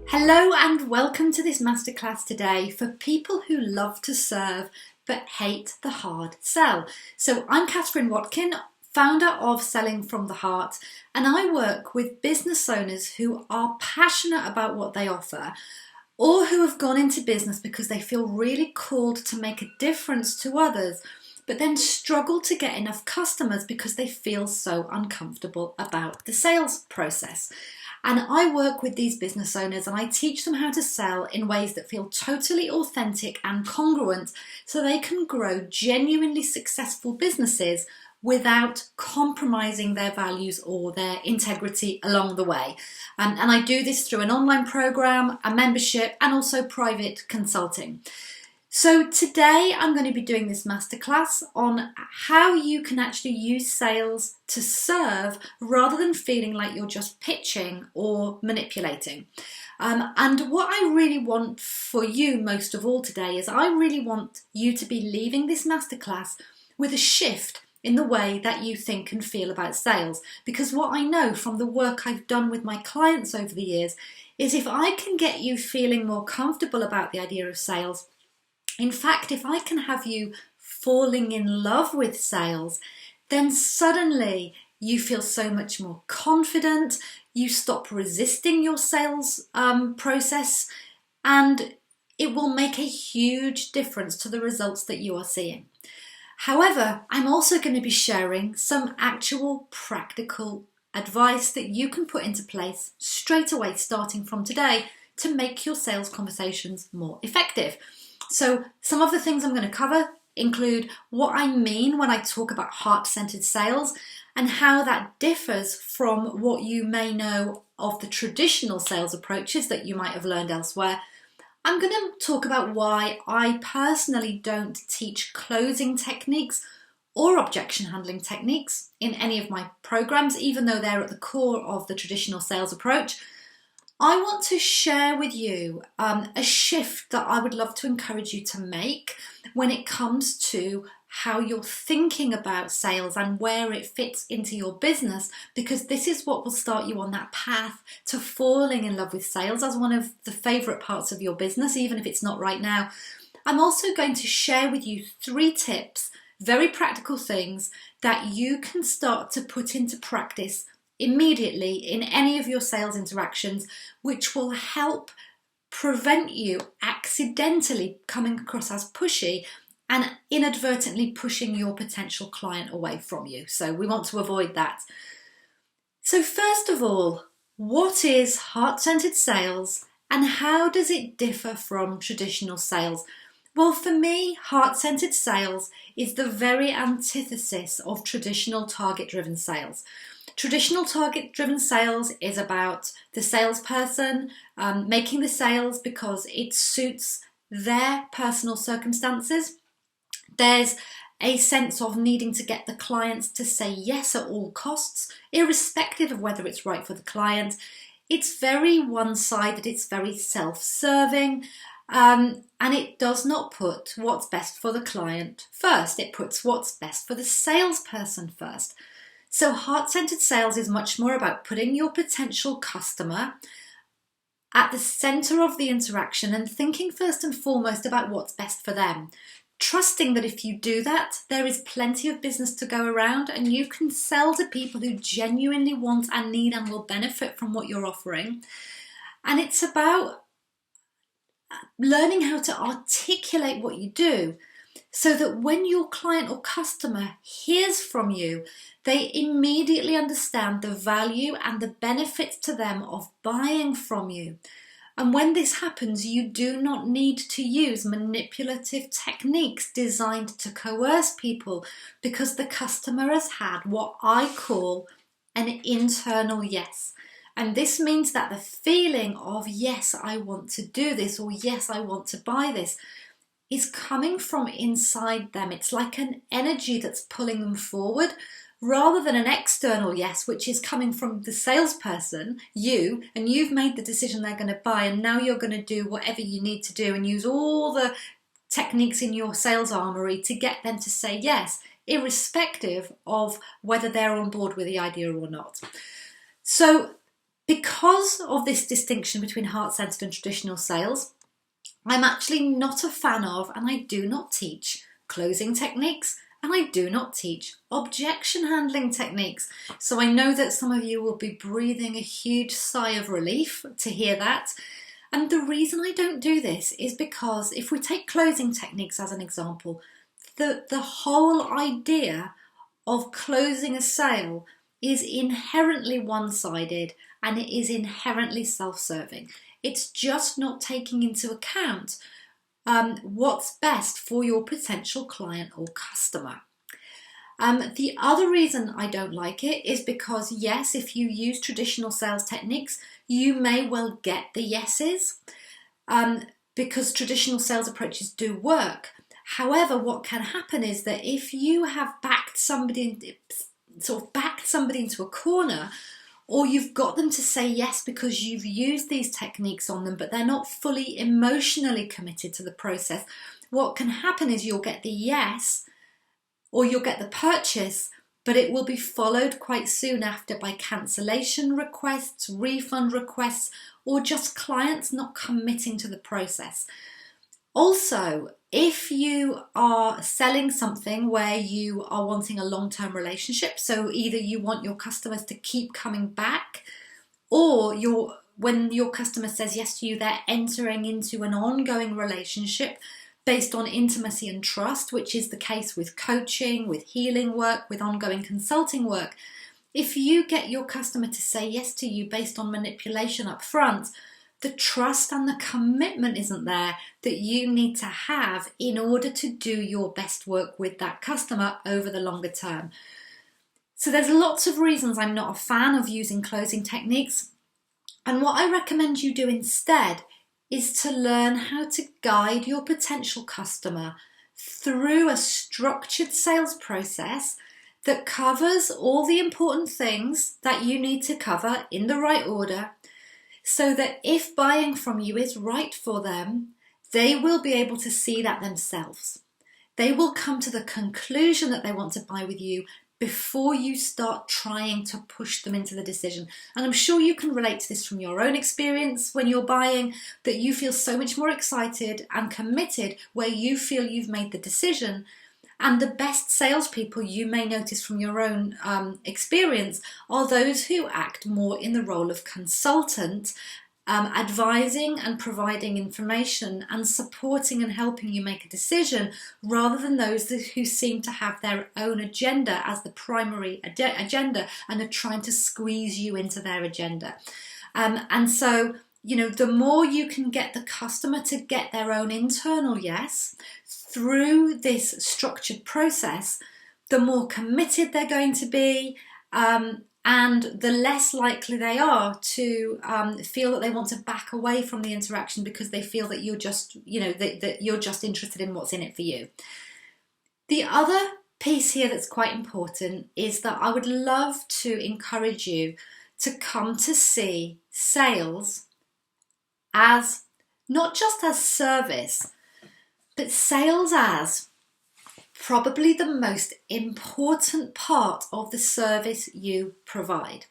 Hello and welcome to this masterclass today for people who love to serve but hate the hard sell. So I'm Catherine Watkin, founder of Selling from the Heart, and I work with business owners who are passionate about what they offer or who have gone into business because they feel really called to make a difference to others, but then struggle to get enough customers because they feel so uncomfortable about the sales process. And I work with these business owners and I teach them how to sell in ways that feel totally authentic and congruent so they can grow genuinely successful businesses without compromising their values or their integrity along the way. And I do this through an online program, a membership, and also private consulting. So today I'm going to be doing this masterclass on how you can actually use sales to serve rather than feeling like you're just pitching or manipulating. And what I really want for you most of all today is I really want you to be leaving this masterclass with a shift in the way that you think and feel about sales. Because what I know from the work I've done with my clients over the years is if I can get you feeling more comfortable about the idea of sales, in fact, if I can have you falling in love with sales, then suddenly you feel so much more confident, you stop resisting your sales process, and it will make a huge difference to the results that you are seeing. However, I'm also going to be sharing some actual practical advice that you can put into place straight away, starting from today, to make your sales conversations more effective. So some of the things I'm going to cover include what I mean when I talk about heart-centered sales and how that differs from what you may know of the traditional sales approaches that you might have learned elsewhere. I'm going to talk about why I personally don't teach closing techniques or objection handling techniques in any of my programs, even though they're at the core of the traditional sales approach. I want to share with you a shift that I would love to encourage you to make when it comes to how you're thinking about sales and where it fits into your business, because this is what will start you on that path to falling in love with sales as one of the favourite parts of your business, even if it's not right now. I'm also going to share with you 3 tips, very practical things that you can start to put into practice immediately in any of your sales interactions, which will help prevent you accidentally coming across as pushy and inadvertently pushing your potential client away from you. So we want to avoid that. So first of all, what is heart-centered sales and how does it differ from traditional sales? Well, for me, heart-centered sales is the very antithesis of traditional target-driven sales. Traditional target-driven sales is about the salesperson making the sales because it suits their personal circumstances. There's a sense of needing to get the clients to say yes at all costs, irrespective of whether it's right for the client. It's very one-sided, it's very self-serving, and it does not put what's best for the client first. It puts what's best for the salesperson first. So heart-centered sales is much more about putting your potential customer at the center of the interaction and thinking first and foremost about what's best for them. Trusting that if you do that, there is plenty of business to go around and you can sell to people who genuinely want and need and will benefit from what you're offering. And it's about learning how to articulate what you do so that when your client or customer hears from you, they immediately understand the value and the benefits to them of buying from you. And when this happens, you do not need to use manipulative techniques designed to coerce people because the customer has had what I call an internal yes. And this means that the feeling of, yes, I want to do this, or yes, I want to buy this, is coming from inside them. It's like an energy that's pulling them forward rather than an external yes, which is coming from the salesperson, you, and you've made the decision they're going to buy, and now you're going to do whatever you need to do and use all the techniques in your sales armory to get them to say yes, irrespective of whether they're on board with the idea or not. So because of this distinction between heart-centered and traditional sales, I'm actually not a fan of, and I do not teach, closing techniques, and I do not teach objection handling techniques. So I know that some of you will be breathing a huge sigh of relief to hear that. And the reason I don't do this is because if we take closing techniques as an example, the whole idea of closing a sale is inherently one-sided and it is inherently self-serving. It's just not taking into account what's best for your potential client or customer. The other reason I don't like it is because, yes, if you use traditional sales techniques, you may well get the yeses because traditional sales approaches do work. However, what can happen is that if you have backed somebody into a corner, or you've got them to say yes because you've used these techniques on them, but they're not fully emotionally committed to the process, what can happen is you'll get the yes, or you'll get the purchase, but it will be followed quite soon after by cancellation requests, refund requests, or just clients not committing to the process. Also, if you are selling something where you are wanting a long-term relationship, so either you want your customers to keep coming back, or when your customer says yes to you, they're entering into an ongoing relationship based on intimacy and trust, which is the case with coaching, with healing work, with ongoing consulting work. If you get your customer to say yes to you based on manipulation up front, the trust and the commitment isn't there that you need to have in order to do your best work with that customer over the longer term. So there's lots of reasons I'm not a fan of using closing techniques. And what I recommend you do instead is to learn how to guide your potential customer through a structured sales process that covers all the important things that you need to cover in the right order, so that if buying from you is right for them, they will be able to see that themselves. They will come to the conclusion that they want to buy with you before you start trying to push them into the decision. And I'm sure you can relate to this from your own experience when you're buying, that you feel so much more excited and committed where you feel you've made the decision. And the best salespeople, you may notice from your own experience, are those who act more in the role of consultant, advising and providing information and supporting and helping you make a decision, rather than those who seem to have their own agenda as the primary agenda and are trying to squeeze you into their agenda. And so, the more you can get the customer to get their own internal yes through this structured process, the more committed they're going to be, and the less likely they are to feel that they want to back away from the interaction because they feel that you're just, that you're just interested in what's in it for you. The other piece here that's quite important is that I would love to encourage you to come to see sales as not just as service, but sales as probably the most important part of the service you provide.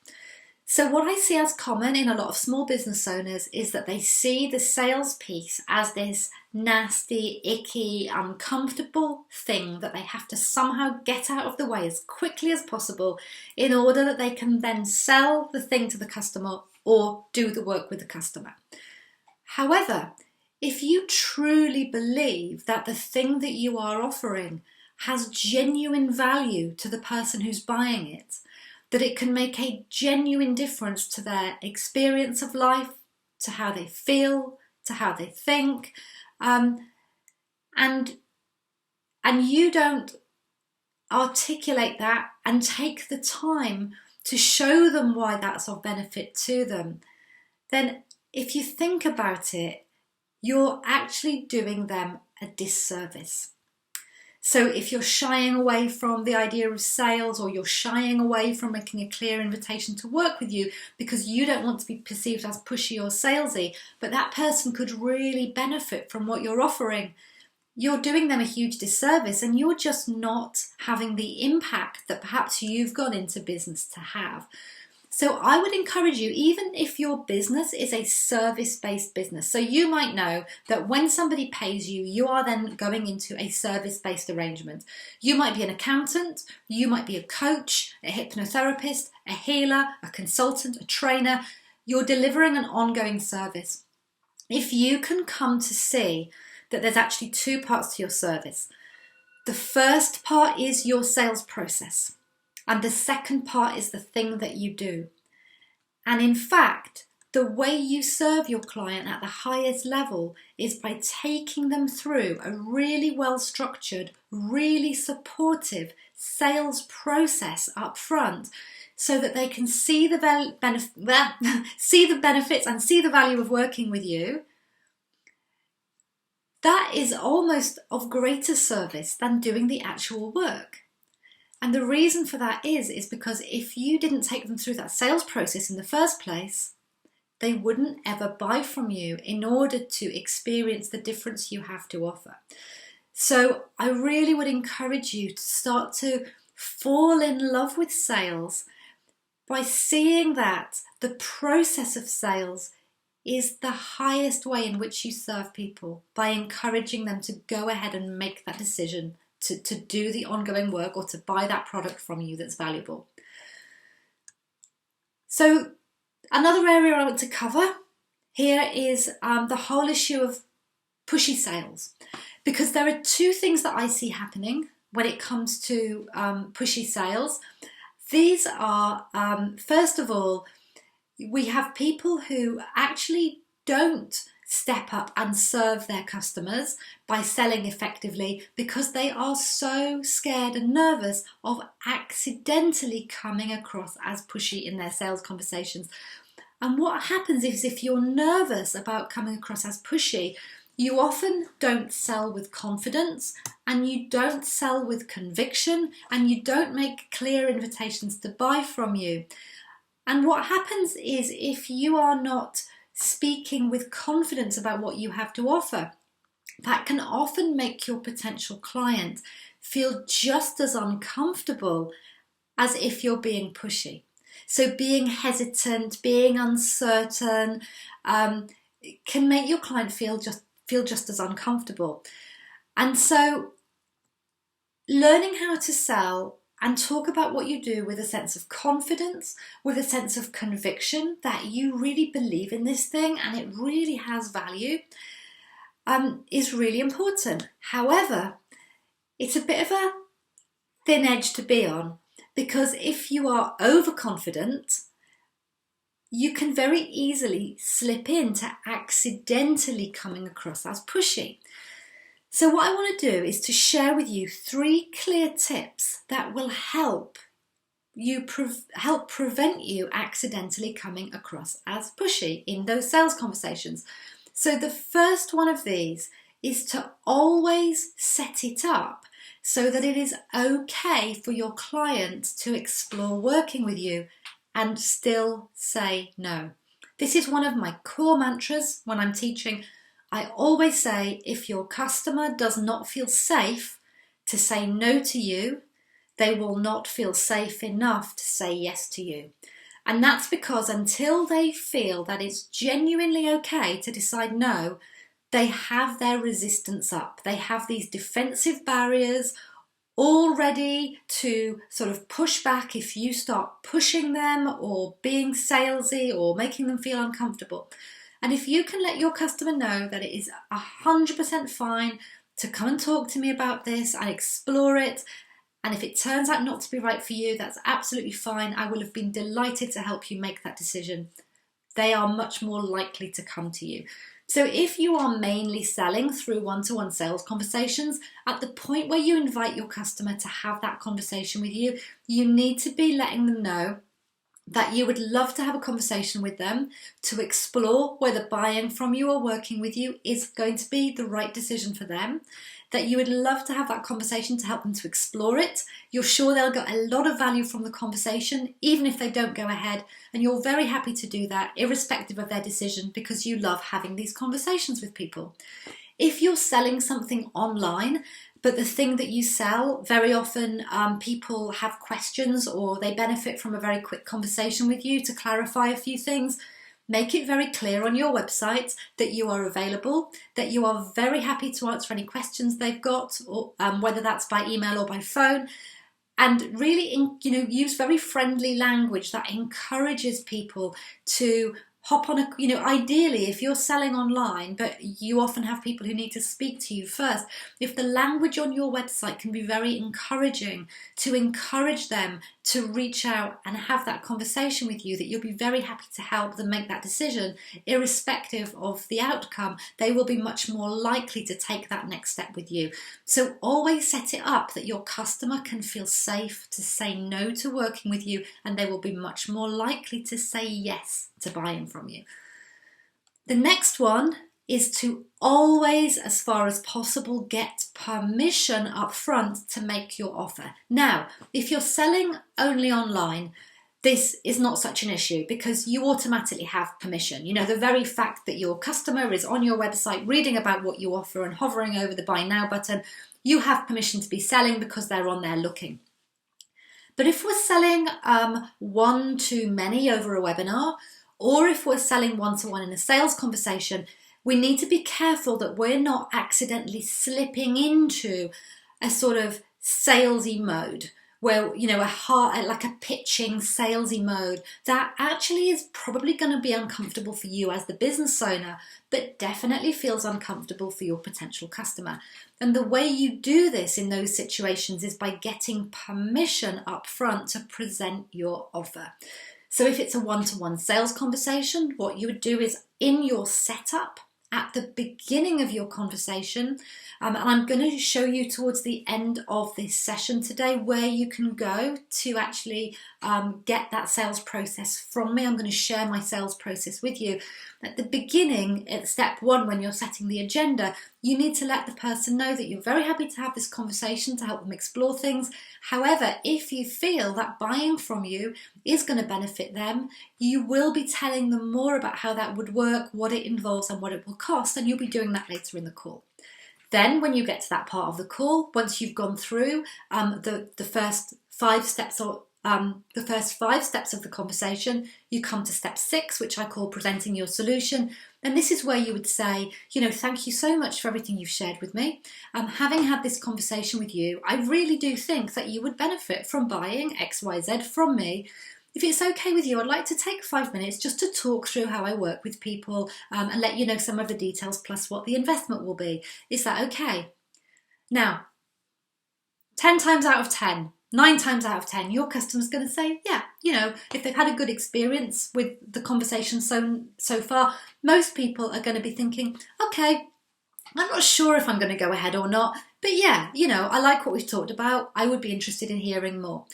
So what I see as common in a lot of small business owners is that they see the sales piece as this nasty, icky, uncomfortable thing that they have to somehow get out of the way as quickly as possible in order that they can then sell the thing to the customer or do the work with the customer. However, if you truly believe that the thing that you are offering has genuine value to the person who's buying it, that it can make a genuine difference to their experience of life, to how they feel, to how they think, and you don't articulate that and take the time to show them why that's of benefit to them, then if you think about it, you're actually doing them a disservice. So if you're shying away from the idea of sales, or you're shying away from making a clear invitation to work with you because you don't want to be perceived as pushy or salesy, but that person could really benefit from what you're offering, you're doing them a huge disservice, and you're just not having the impact that perhaps you've gone into business to have. So I would encourage you, even if your business is a service-based business, so you might know that when somebody pays you, you are then going into a service-based arrangement. You might be an accountant, you might be a coach, a hypnotherapist, a healer, a consultant, a trainer. You're delivering an ongoing service. If you can come to see that there's actually two parts to your service. The first part is your sales process. And the second part is the thing that you do. And in fact, the way you serve your client at the highest level is by taking them through a really well-structured, really supportive sales process up front so that they can see the benefits and see the value of working with you. That is almost of greater service than doing the actual work. And the reason for that is because if you didn't take them through that sales process in the first place, they wouldn't ever buy from you in order to experience the difference you have to offer. So I really would encourage you to start to fall in love with sales by seeing that the process of sales is the highest way in which you serve people, by encouraging them to go ahead and make that decision to do the ongoing work or to buy that product from you that's valuable. So another area I want to cover here is the whole issue of pushy sales, because there are two things that I see happening when it comes to pushy sales. These are, first of all, we have people who actually don't step up and serve their customers by selling effectively because they are so scared and nervous of accidentally coming across as pushy in their sales conversations. And what happens is, if you're nervous about coming across as pushy, you often don't sell with confidence, and you don't sell with conviction, and you don't make clear invitations to buy from you. And what happens is, if you are not speaking with confidence about what you have to offer, that can often make your potential client feel just as uncomfortable as if you're being pushy. So being hesitant, being uncertain, can make your client feel just as uncomfortable. And so learning how to sell and talk about what you do with a sense of confidence, with a sense of conviction that you really believe in this thing and it really has value, is really important. However, it's a bit of a thin edge to be on, because if you are overconfident, you can very easily slip into accidentally coming across as pushy. So what I want to do is to share with you 3 clear tips that will help prevent you accidentally coming across as pushy in those sales conversations. So the first one of these is to always set it up so that it is okay for your client to explore working with you and still say no. This is one of my core mantras when I'm teaching. I always say, if your customer does not feel safe to say no to you, they will not feel safe enough to say yes to you. And that's because until they feel that it's genuinely okay to decide no, they have their resistance up. They have these defensive barriers all ready to sort of push back if you start pushing them or being salesy or making them feel uncomfortable. And if you can let your customer know that it is 100% fine to come and talk to me about this and explore it, and if it turns out not to be right for you, that's absolutely fine. I will have been delighted to help you make that decision. They are much more likely to come to you. So if you are mainly selling through one-to-one sales conversations, at the point where you invite your customer to have that conversation with you, you need to be letting them know that you would love to have a conversation with them to explore whether buying from you or working with you is going to be the right decision for them, that you would love to have that conversation to help them to explore it. You're sure they'll get a lot of value from the conversation, even if they don't go ahead, and you're very happy to do that, irrespective of their decision, because you love having these conversations with people. If you're selling something online, but the thing that you sell, very often people have questions or they benefit from a very quick conversation with you to clarify a few things, make it very clear on your website that you are available, that you are very happy to answer any questions they've got, or whether that's by email or by phone. And really, use very friendly language that encourages people to hop on ideally, if you're selling online, but you often have people who need to speak to you first, if the language on your website can be very encouraging, to encourage them to reach out and have that conversation with you, that you'll be very happy to help them make that decision, irrespective of the outcome, they will be much more likely to take that next step with you. So always set it up that your customer can feel safe to say no to working with you, and they will be much more likely to say yes to buying from you. The next one is to always, as far as possible, get permission up front to make your offer. Now, if you're selling only online, this is not such an issue because you automatically have permission. The very fact that your customer is on your website reading about what you offer and hovering over the buy now button, you have permission to be selling because they're on there looking. But if we're selling one-to-many over a webinar, or if we're selling one-to-one in a sales conversation, we need to be careful that we're not accidentally slipping into a sort of salesy mode where, like a pitching salesy mode that actually is probably going to be uncomfortable for you as the business owner, but definitely feels uncomfortable for your potential customer. And the way you do this in those situations is by getting permission up front to present your offer. So if it's a one-to-one sales conversation, what you would do is in your setup at the beginning of your conversation, and I'm going to show you towards the end of this session today where you can go to actually get that sales process from me. I'm going to share my sales process with you. At the beginning, at step one, when you're setting the agenda, you need to let the person know that you're very happy to have this conversation to help them explore things. However, if you feel that buying from you is going to benefit them, you will be telling them more about how that would work, what it involves and what it will cost, and you'll be doing that later in the call. Then when you get to that part of the call, once you've gone through the first 5 steps of the conversation, you come to step 6, which I call presenting your solution. And this is where you would say, thank you so much for everything you've shared with me. Having had this conversation with you, I really do think that you would benefit from buying XYZ from me. If it's okay with you, I'd like to take 5 minutes just to talk through how I work with people and let you know some of the details plus what the investment will be. Is that okay? Now, 10 times out of 10, 9 times out of 10, your customer's going to say, yeah, if they've had a good experience with the conversation so far, most people are going to be thinking, okay, I'm not sure if I'm going to go ahead or not, but yeah, I like what we've talked about. I would be interested in hearing more.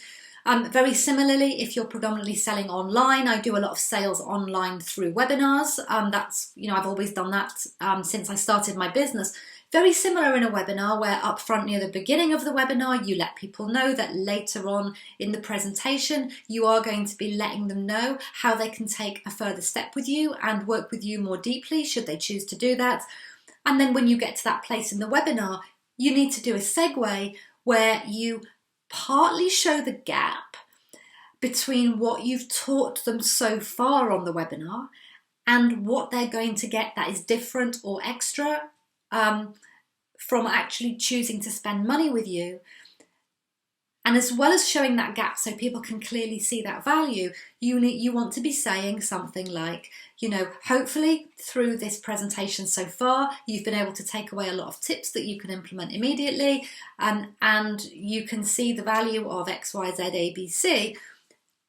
Very similarly, if you're predominantly selling online, I do a lot of sales online through webinars. That's, I've always done that since I started my business. Very similar in a webinar where up front near the beginning of the webinar, you let people know that later on in the presentation, you are going to be letting them know how they can take a further step with you and work with you more deeply should they choose to do that. And then when you get to that place in the webinar, you need to do a segue where you partly show the gap between what you've taught them so far on the webinar and what they're going to get that is different or extra from actually choosing to spend money with you. And as well as showing that gap so people can clearly see that value, you want to be saying something like, hopefully through this presentation so far, you've been able to take away a lot of tips that you can implement immediately, and you can see the value of X, Y, Z, A, B, C.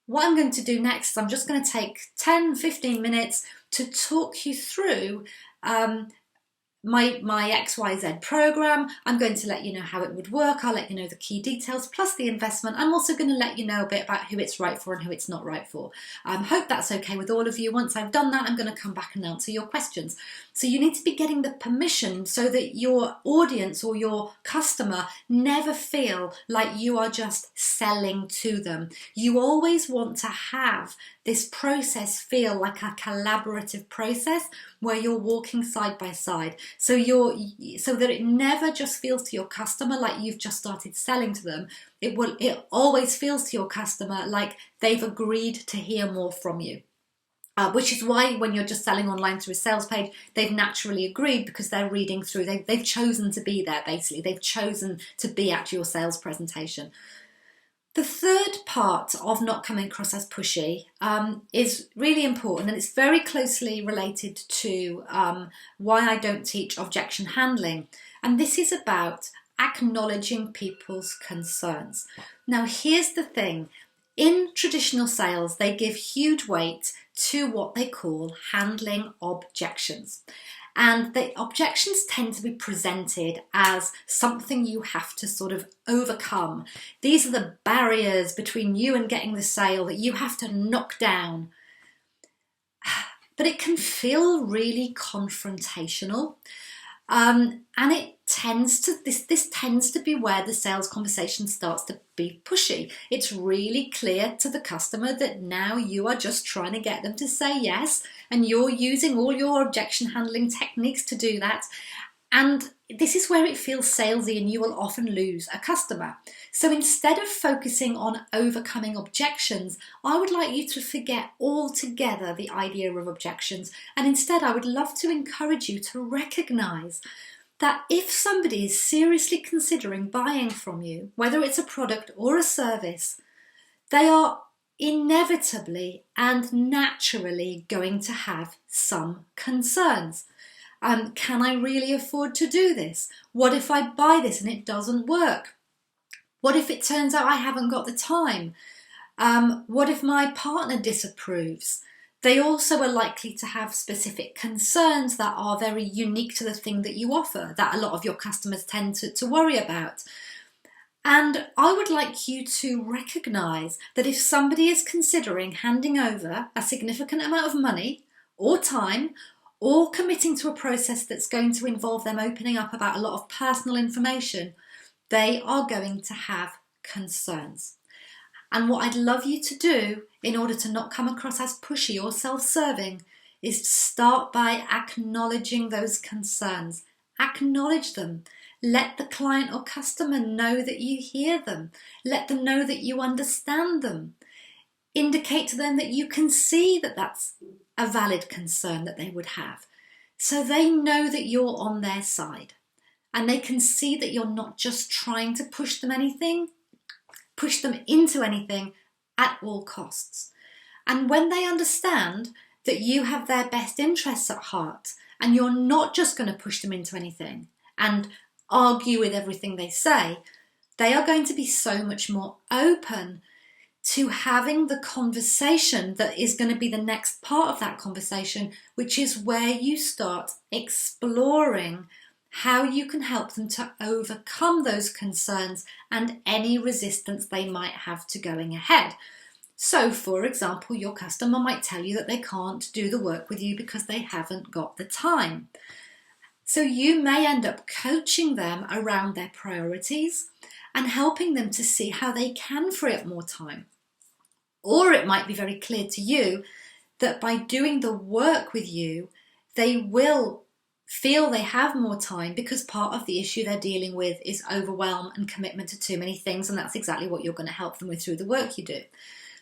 What I'm going to do next is I'm just going to take 10-15 minutes to talk you through my XYZ program. I'm going to let you know how it would work. I'll let you know the key details plus the investment. I'm also going to let you know a bit about who it's right for and who it's not right for. Hope that's okay with all of you. Once I've done that, I'm going to come back and answer your questions. So you need to be getting the permission so that your audience or your customer never feel like you are just selling to them. You always want to have this process feel like a collaborative process where you're walking side by side. So that it never just feels to your customer like you've just started selling to them. It always feels to your customer like they've agreed to hear more from you. Which is why when you're just selling online through a sales page, they've naturally agreed because they're reading through. They've chosen to be there, basically. They've chosen to be at your sales presentation. The third part of not coming across as pushy is really important, and it's very closely related to why I don't teach objection handling. And this is about acknowledging people's concerns. Now, here's the thing. In traditional sales, they give huge weight to what they call handling objections. And the objections tend to be presented as something you have to sort of overcome. These are the barriers between you and getting the sale that you have to knock down. But it can feel really confrontational. And it tends to this tends to be where the sales conversation starts to be pushy. It's really clear to the customer that now you are just trying to get them to say yes, and you're using all your objection handling techniques to do that. And this is where it feels salesy, and you will often lose a customer. So instead of focusing on overcoming objections, I would like you to forget altogether the idea of objections. And instead, I would love to encourage you to recognize that if somebody is seriously considering buying from you, whether it's a product or a service, they are inevitably and naturally going to have some concerns. Can I really afford to do this? What if I buy this and it doesn't work? What if it turns out I haven't got the time? What if my partner disapproves? They also are likely to have specific concerns that are very unique to the thing that you offer, that a lot of your customers tend to worry about. And I would like you to recognise that if somebody is considering handing over a significant amount of money or time, or committing to a process that's going to involve them opening up about a lot of personal information, they are going to have concerns. And what I'd love you to do in order to not come across as pushy or self-serving is to start by acknowledging those concerns. Acknowledge them. Let the client or customer know that you hear them. Let them know that you understand them. Indicate to them that you can see that that's a valid concern that they would have. So they know that you're on their side, and they can see that you're not just trying to push them into anything at all costs. And when they understand that you have their best interests at heart, and you're not just going to push them into anything and argue with everything they say, they are going to be so much more open to having the conversation that is going to be the next part of that conversation, which is where you start exploring how you can help them to overcome those concerns and any resistance they might have to going ahead. So, for example, your customer might tell you that they can't do the work with you because they haven't got the time. So you may end up coaching them around their priorities and helping them to see how they can free up more time. Or it might be very clear to you that by doing the work with you, they will feel they have more time because part of the issue they're dealing with is overwhelm and commitment to too many things, and that's exactly what you're going to help them with through the work you do.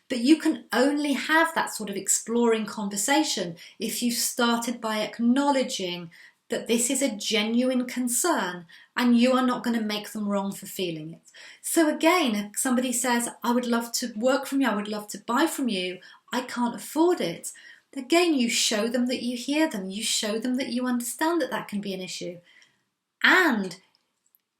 But you can only have that sort of exploring conversation if you started by acknowledging that this is a genuine concern and you are not going to make them wrong for feeling it. So again, if somebody says, I would love to work from you, I would love to buy from you, I can't afford it. Again, you show them that you hear them, you show them that you understand that that can be an issue. And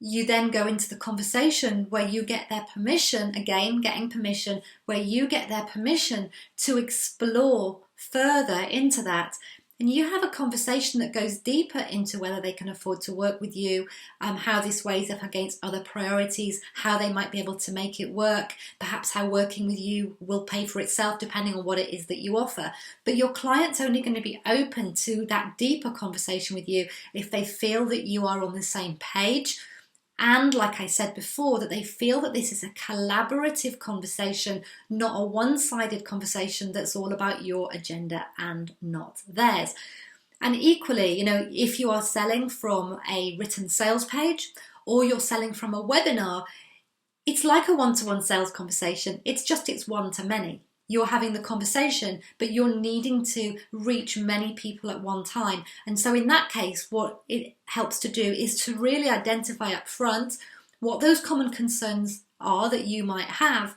you then go into the conversation where you get their permission, again, getting permission, where you get their permission to explore further into that. And you have a conversation that goes deeper into whether they can afford to work with you, how this weighs up against other priorities, how they might be able to make it work, perhaps how working with you will pay for itself depending on what it is that you offer. But your client's only going to be open to that deeper conversation with you if they feel that you are on the same page And like I said before, that they feel that this is a collaborative conversation, not a one-sided conversation that's all about your agenda and not theirs. And equally, if you are selling from a written sales page or you're selling from a webinar, it's like a one-to-one sales conversation. It's one-to-many. You're having the conversation, but you're needing to reach many people at one time. And so in that case, what it helps to do is to really identify up front what those common concerns are that you might have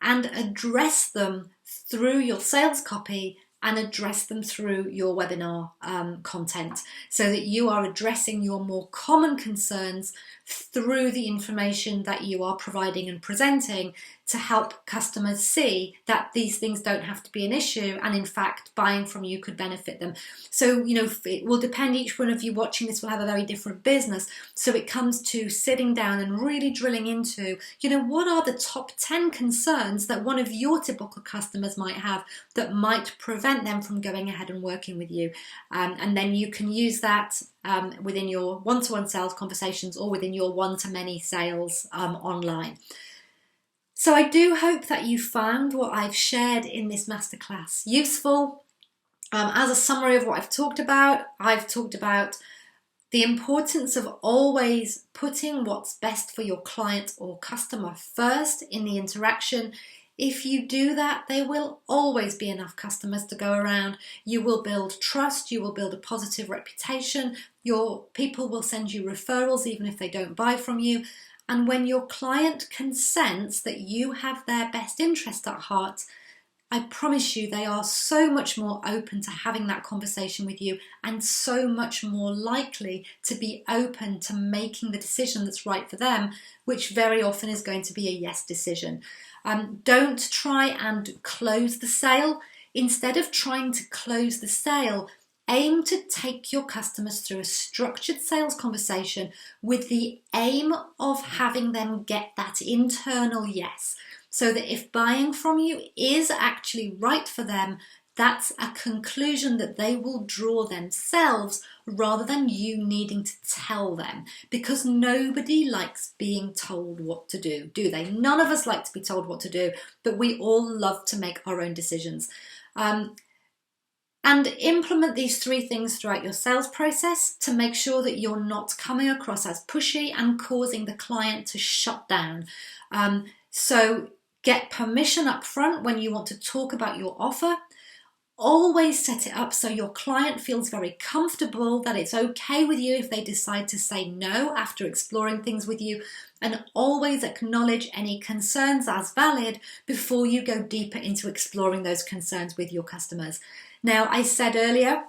and address them through your sales copy and address them through your webinar content, so that you are addressing your more common concerns through the information that you are providing and presenting to help customers see that these things don't have to be an issue, and in fact buying from you could benefit them. So it will depend, each one of you watching this will have a very different business, so it comes to sitting down and really drilling into what are the top 10 concerns that one of your typical customers might have that might prevent them from going ahead and working with you, and then you can use that within your one-to-one sales conversations or within your one-to-many sales online. So I do hope that you found what I've shared in this masterclass useful. As a summary of what I've talked about the importance of always putting what's best for your client or customer first in the interaction. If you do that, there will always be enough customers to go around. You will build trust, you will build a positive reputation, your people will send you referrals even if they don't buy from you. And when your client can sense that you have their best interest at heart, I promise you they are so much more open to having that conversation with you and so much more likely to be open to making the decision that's right for them, which very often is going to be a yes decision. Don't try and close the sale. Instead of trying to close the sale, aim to take your customers through a structured sales conversation with the aim of having them get that internal yes. So that if buying from you is actually right for them, that's a conclusion that they will draw themselves rather than you needing to tell them, because nobody likes being told what to do, do they? None of us like to be told what to do, but we all love to make our own decisions. And implement these 3 things throughout your sales process to make sure that you're not coming across as pushy and causing the client to shut down. So get permission up front when you want to talk about your offer. Always set it up so your client feels very comfortable that it's okay with you if they decide to say no after exploring things with you, and always acknowledge any concerns as valid before you go deeper into exploring those concerns with your customers. Now, I said earlier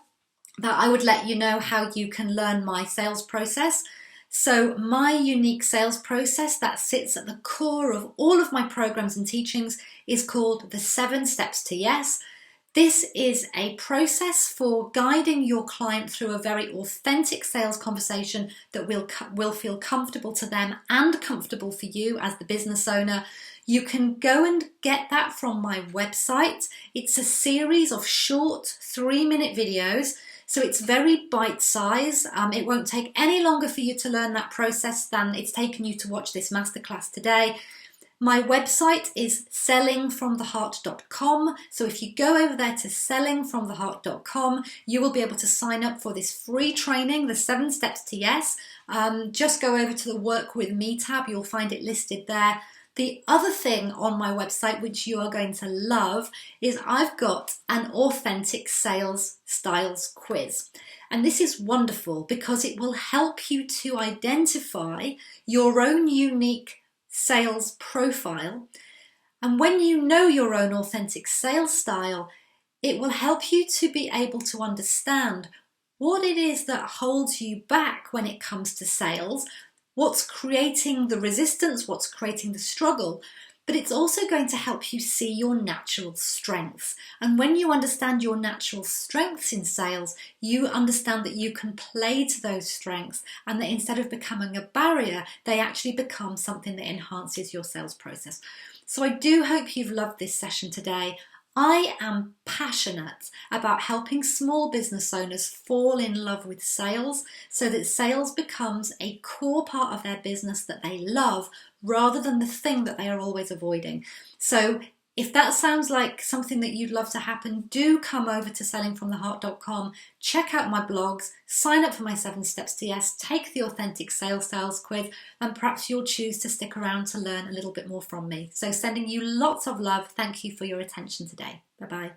that I would let you know how you can learn my sales process. So my unique sales process that sits at the core of all of my programs and teachings is called the 7 Steps to Yes. This is a process for guiding your client through a very authentic sales conversation that will feel comfortable to them and comfortable for you as the business owner. You can go and get that from my website. It's a series of short 3-minute videos, so it's very bite-sized. It won't take any longer for you to learn that process than it's taken you to watch this masterclass today. My website is sellingfromtheheart.com. So if you go over there to sellingfromtheheart.com, you will be able to sign up for this free training, the 7 Steps to Yes. Just go over to the Work With Me tab. You'll find it listed there. The other thing on my website, which you are going to love, is I've got an authentic sales styles quiz. And this is wonderful because it will help you to identify your own unique sales profile. And when you know your own authentic sales style, it will help you to be able to understand what it is that holds you back when it comes to sales, what's creating the resistance, what's creating the struggle, but it's also going to help you see your natural strengths. And when you understand your natural strengths in sales, you understand that you can play to those strengths and that instead of becoming a barrier, they actually become something that enhances your sales process. So I do hope you've loved this session today. I am passionate about helping small business owners fall in love with sales so that sales becomes a core part of their business that they love rather than the thing that they are always avoiding. So if that sounds like something that you'd love to happen, do come over to sellingfromtheheart.com, check out my blogs, sign up for my 7 Steps to Yes, take the Authentic Sales quiz, and perhaps you'll choose to stick around to learn a little bit more from me. So sending you lots of love. Thank you for your attention today. Bye-bye.